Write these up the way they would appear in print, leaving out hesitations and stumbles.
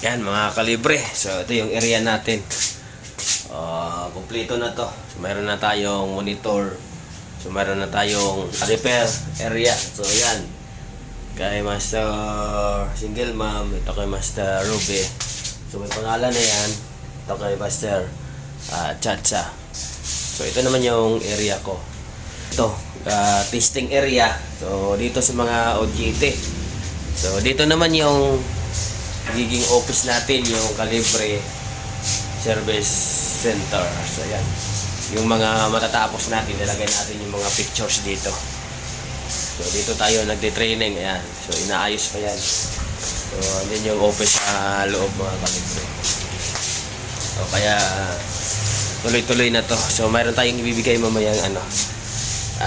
Yan mga kalibre. So ito yung area natin. Kompleto na to. So mayroon na tayong monitor. So mayroon na tayong repair area. So yan. Kay Master Single Mom. Ito kay Master Ruby. So may pangalan na yan. Ito kay Master Chacha. So ito naman yung area ko. Ito. Testing area. So dito sa mga OJT. So dito naman yung giging office natin, yung Calibre Service Center. So yan, yung mga matatapos natin, nilagay natin yung mga pictures dito. So dito tayo nagte-training. Ayan, so inaayos pa yan. So andyan yung office sa loob mga Calibre. So kaya tuloy-tuloy na to. So mayroon tayong ibibigay mamayang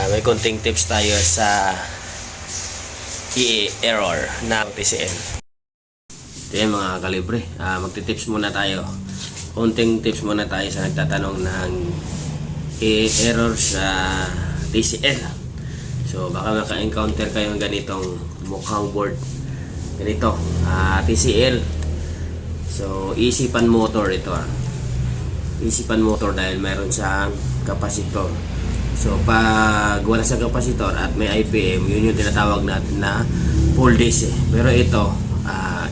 may konting tips tayo sa error na TCL. Ito yan mga kalibre. Magti-tips muna tayo. Konting tips muna tayo sa nagtatanong ng error sa TCL. So baka maka-encounter kayo ng ganitong mukhang board. Ganito, TCL. So easy pan motor ito. Easy pan motor dahil mayroon siyang kapasitor. So pag wala sa kapasitor at may IPM, yun yung tinatawag natin na full DC. Pero ito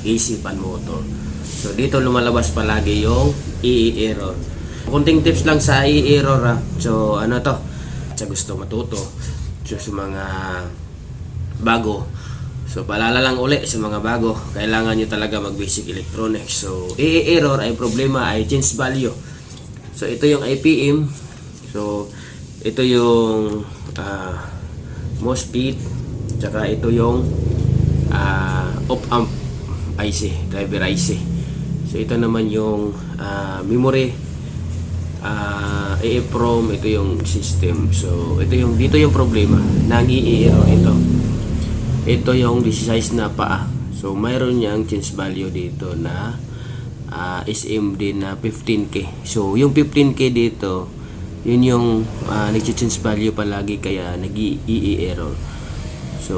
easy pan motor. So dito lumalabas palagi yung error. Kunting tips lang sa error. So ano to? Sa gusto matuto. So sa mga bago. So paalala lang uli sa mga bago, kailangan nyo talaga mag basic electronics. So error ay problema ay change value. So ito yung IPM. So ito yung MOSFET. Tsaka ito yung op-amp IC, driver IC. So ito naman yung memory, EEPROM, ito yung system. So ito yung dito yung problema nang i-error ito. Ito yung size na paa. So mayroon yang change value dito na SMD na 15K. So yung 15K dito, yun yung nag-change value palagi kaya nag-i-error. So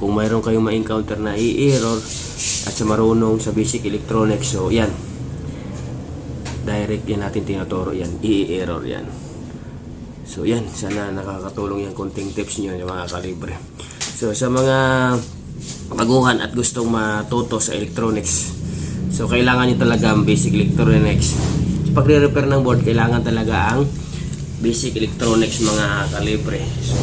kung mayroon kayong ma-encounter na error at sa marunong sa basic electronics, so yan, direct yan natin tinuturo yan, error yan. So yan, sana nakakatulong yung konting tips nyo yung mga kalibre. So sa mga baguhan at gustong matuto sa electronics, so kailangan nyo talaga ang basic electronics. So pag re-repair ng board, kailangan talaga ang basic electronics mga kalibre. So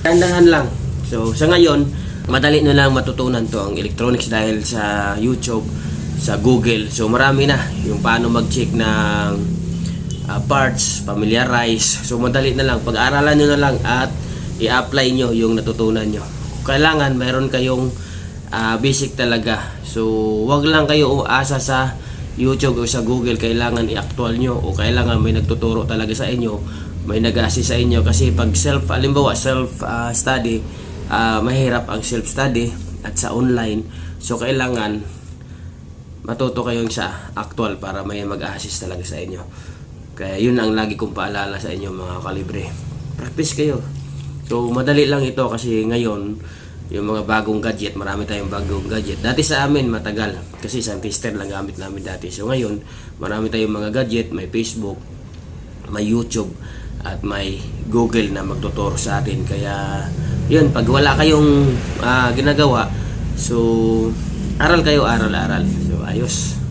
dahan-dahan lang. So sa ngayon, madali na lang matutunan to ang electronics dahil sa YouTube, sa Google. So marami na yung paano mag-check ng parts, familiarize. So madali na lang, pag-aralan nyo na lang at i-apply nyo yung natutunan nyo. Kailangan mayroon kayong basic talaga. So wag lang kayo uasa sa YouTube o sa Google. Kailangan i-actual nyo o kailangan may nagtuturo talaga sa inyo, may nag-assist sa inyo. Kasi pag halimbawa self-study, mahirap ang self-study at sa online. So kailangan matuto kayong sa actual para may mag-assist talaga sa inyo. Kaya yun ang lagi kong paalala sa inyo mga kalibre. Practice kayo. So madali lang ito kasi ngayon yung mga bagong gadget, marami tayong bagong gadget. Dati sa amin matagal kasi sa tester lang gamit namin dati. So ngayon marami tayong mga gadget, may Facebook, may YouTube at may Google na magtuturo sa atin. Kaya yun, pag wala kayong ginagawa, so aral kayo, aral. So ayos.